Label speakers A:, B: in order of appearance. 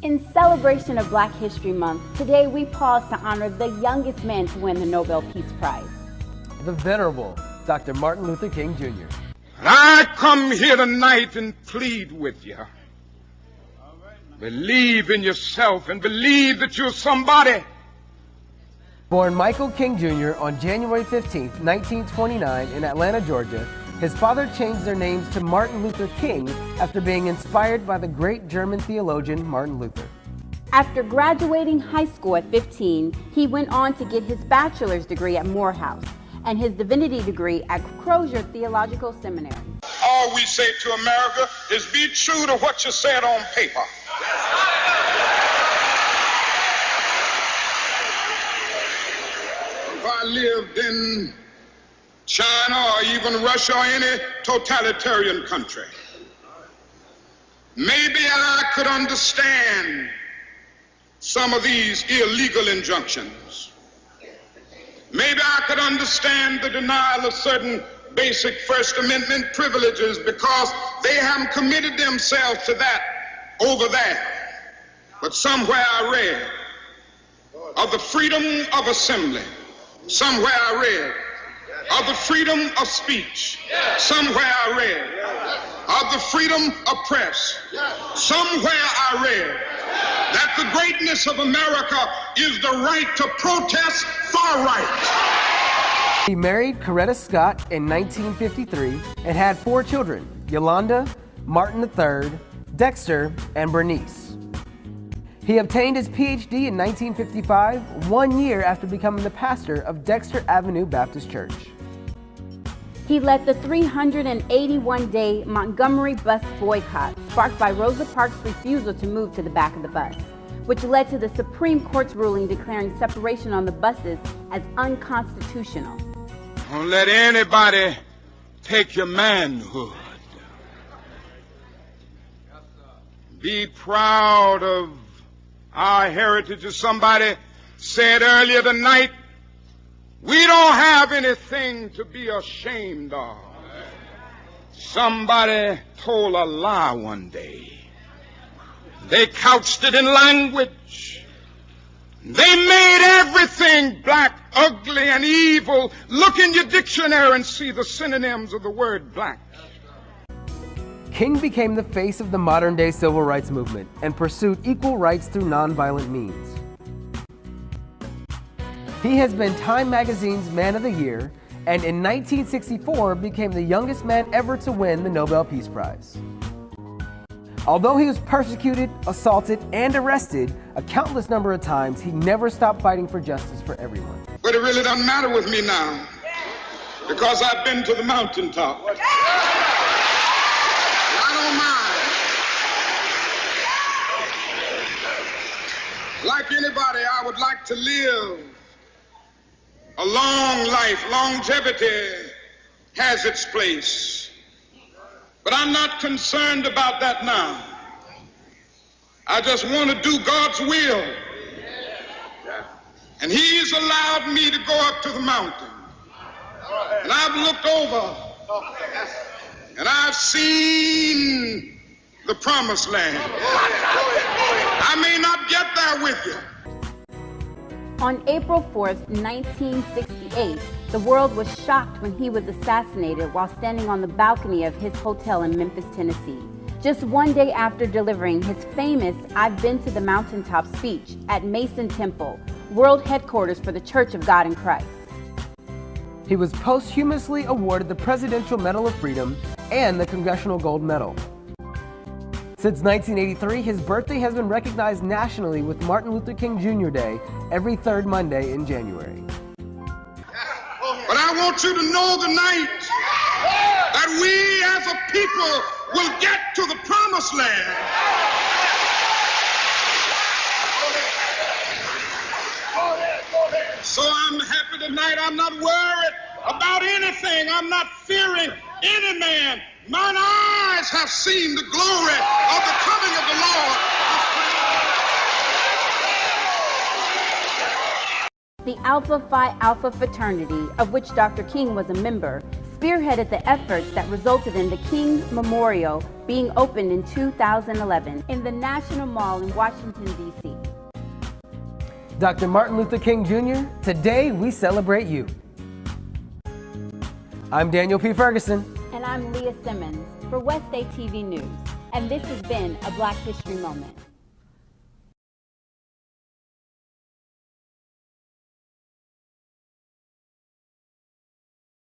A: In celebration of Black History Month, today we pause to honor the youngest man to win the Nobel Peace Prize.
B: The Venerable Dr. Martin Luther King Jr.
C: And I come here tonight and plead with you. Believe in yourself and believe that you're somebody.
B: Born Michael King Jr. on January 15, 1929 in Atlanta, Georgia, his father changed their names to Martin Luther King after being inspired by the great German theologian Martin Luther.
A: After graduating high school at 15, he went on to get his bachelor's degree at Morehouse and his divinity degree at Crozier Theological Seminary.
C: All we say to America is be true to what you said on paper. If I lived in China or even Russia or any totalitarian country, maybe I could understand some of these illegal injunctions. Maybe I could understand the denial of certain basic First Amendment privileges because they haven't committed themselves to that over there. But somewhere I read of the freedom of assembly. Somewhere I read of the freedom of speech. Somewhere I read of the freedom of press. Somewhere I read that the greatness of America is the right to protest far right.
B: He married Coretta Scott in 1953 and had 4 children, Yolanda, Martin III, Dexter, and Bernice. He obtained his PhD in 1955, 1 year after becoming the pastor of Dexter Avenue Baptist Church.
A: He led the 381-day Montgomery bus boycott, sparked by Rosa Parks' refusal to move to the back of the bus, which led to the Supreme Court's ruling declaring separation on the buses as unconstitutional.
C: Don't let anybody take your manhood. Be proud of our heritage. As somebody said earlier tonight, we don't have anything to be ashamed of. Somebody told a lie one day. They couched it in language. They made everything black, ugly, and evil. Look in your dictionary and see the synonyms of the word black.
B: King became the face of the modern-day civil rights movement and pursued equal rights through nonviolent means. He has been Time Magazine's Man of the Year, and in 1964 became the youngest man ever to win the Nobel Peace Prize. Although he was persecuted, assaulted, and arrested a countless number of times, he never stopped fighting for justice for everyone.
C: But it really doesn't matter with me now, because I've been to the mountaintop. I don't mind. Like anybody, I would like to live a long life. Longevity has its place. But I'm not concerned about that now. I just want to do God's will. And He's allowed me to go up to the mountain. And I've looked over and I've seen the promised land. I may not get there with you.
A: On April 4th, 1968, the world was shocked when he was assassinated while standing on the balcony of his hotel in Memphis, Tennessee. Just 1 day after delivering his famous "I've Been to the Mountaintop" speech at Mason Temple, world headquarters for the Church of God in Christ.
B: He was posthumously awarded the Presidential Medal of Freedom and the Congressional Gold Medal. Since 1983, his birthday has been recognized nationally with Martin Luther King Jr. Day every 3rd Monday in January.
C: But I want you to know tonight that we as a people will get to the promised land. So I'm happy tonight. I'm not worried about anything. I'm not fearing any man. Mine eyes have seen the glory of the coming of the Lord.
A: The Alpha Phi Alpha fraternity, of which Dr. King was a member, spearheaded the efforts that resulted in the King Memorial being opened in 2011 in the National Mall in Washington, D.C.
B: Dr. Martin Luther King Jr., today we celebrate you. I'm Daniel P. Ferguson.
A: And I'm Leah Simmons for West Day TV News. And this has been a Black History Moment.